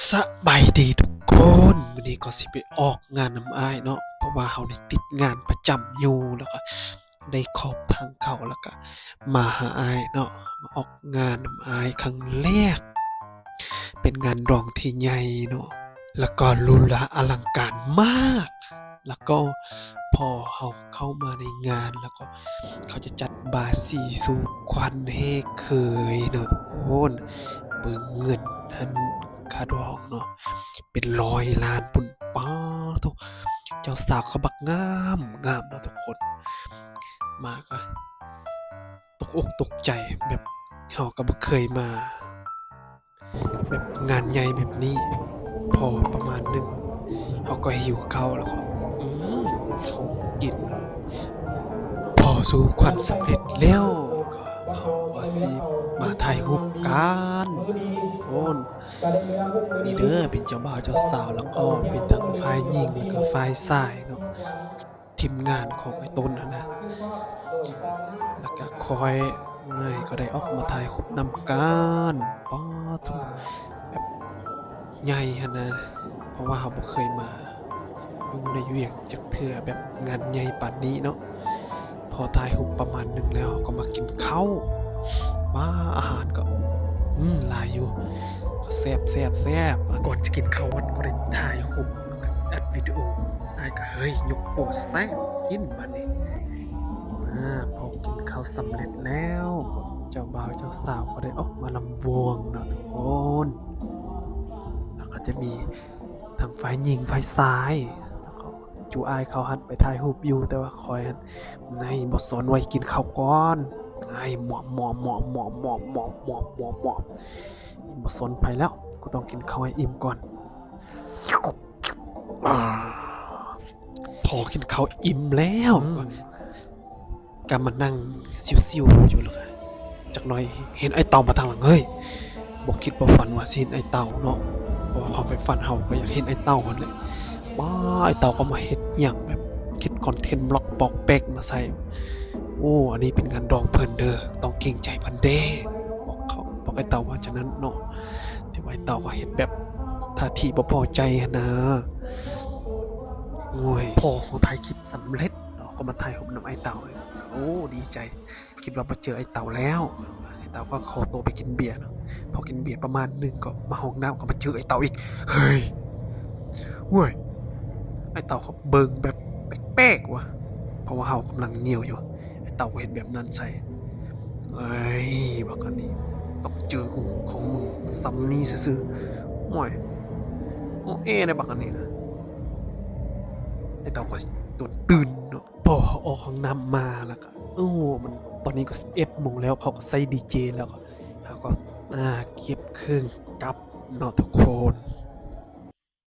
สบายดีทุกคนวันนี้ก็สิไปออกงานนำอ้ายเนาะเพราะว่าเขาได้ติดงานประจำอยู่แล้วก็ได้ขอบทางเขาแล้วก็มาหาอ้ายเนาะมาออกงานนำอ้ายครั้งแรกเป็นงานร้องที่ใหญ่เนาะแล้วก็หรูหราอลังการมากแล้วก็พอเขาเข้ามาในงานแล้วก็เขาจะจัดบาร์สีสู่ควันให้เคยเนาะทุกคนเบิ่งเงินท่านค่าดองเนาะเป็น100 ล้านปุ่นป้าทุกเจ้าสาวเขาบักงามงามเนาะทุกคนมาก็ตกอกตกใจแบบเขาก็บ่เคยมาแบบงานใหญ่แบบนี้พอประมาณหนึ่งเขาก็หิวข้าวแล้วก็เขากินพอสู่ขวัญสำเร็จแล้วก็เขาก็สิมาถ่ายรูปกันโอนนี่เด้อเป็นเจ้าบ่าวเจ้าสาวแล้วก็เป็นทั้งฝ่ายหญิงแล้วก็ฝ่ายชายเนาะทีมงานของไอ้ต้นนะแล้วก็คอยก็ได้ออกมาถ่ายรูปนำกันป๊อทุกแบบใหญ่หั่นนะเพราะว่าเขาบ่เคยมาอยู่ในเวียงจักเทื่อแบบงานใหญ่ปานนี้เนาะพอถ่ายรูปประมาณนึงแล้วก็มากินข้าวมาอาหารก็หลายอยู่ก็แซ่บก่อนจะกินข้าวมันก็ได้ถ่ายรูปแล้วก็อัดวิดีโออ้ายก็เฮ้ยยกโปรแซ่บกินบัดนี้พอกินข้าวสำเร็จแล้วเจ้าบ่าวเจ้าสาวก็ได้ออกมาลำวงเนาะทุกคนแล้วก็จะมีทั้งฝ่ายหญิงฝ่ายชายแล้วก็จูอ้ายเขาหันไปถ่ายรูปอยู่แต่ว่าคอยหันในบ่สนไว้กินข้าวก่อนหมอบบ่สนไปแล้วกูต้องกินข้าวให้อิ่มก่อนพอกินข้าวอิ่มแล้วก็มานั่งซิวๆอยู่แล้วก็จักหน่อยเห็นไอ้เต่ามาทางหลังเฮ้ยบ่คิดบ่ฝันว่าสิเห็นไอ้เต่าเนาะเพราะว่าความเป็นฝันเฮาก็อยากเห็นไอ้เต่านั่นแหละไอ้เต่าก็มาเฮ็ดหยังแบบคิดคอนเทนต์บล็อกปอกแป๊กมาใส่อันนี้เป็นงานดองเพิ่นเด้อต้องเกรงใจเพิ่นเด้บอกไอ้เต่าว่าฉะนั้นเนาะที่ว่าไอ้เต่าก็เฮ็ดแบบท่าทีบ่พอใจนะพอของถ่ายคลิปสำเร็จเนาะก็มาถ่ายรูปนำไอ้เต่าดีใจคิดว่ามาเจอไอ้เต่าแล้วไอ้เต่าก็ขอตัวไปกินเบียร์เนาะพอกินเบียร์ประมาณนึงก็มาห้องน้ำก็มาเจอไอ้เต่าอีกเฮ้ยไอ้เต่าเขาเบิ่งแบบแปลกๆว่ะเพราะว่าเฮากำลังเหนียวอยู่ไอ้เต่าก็เห็นแบบนั้นใส่บักอันนี้ต้องเจอของมึงซ้ำนี่ซื่อในบักอันนี้นะไอ้เต่าก็ตื่นเนาะพอออกห้องน้ำมาแล้วก็มันตอนนี้ก็11 โมงแล้วเขาก็ใส่ดีเจแล้วก็เขาก็เก็บเครื่องกลับเนาะทุกคน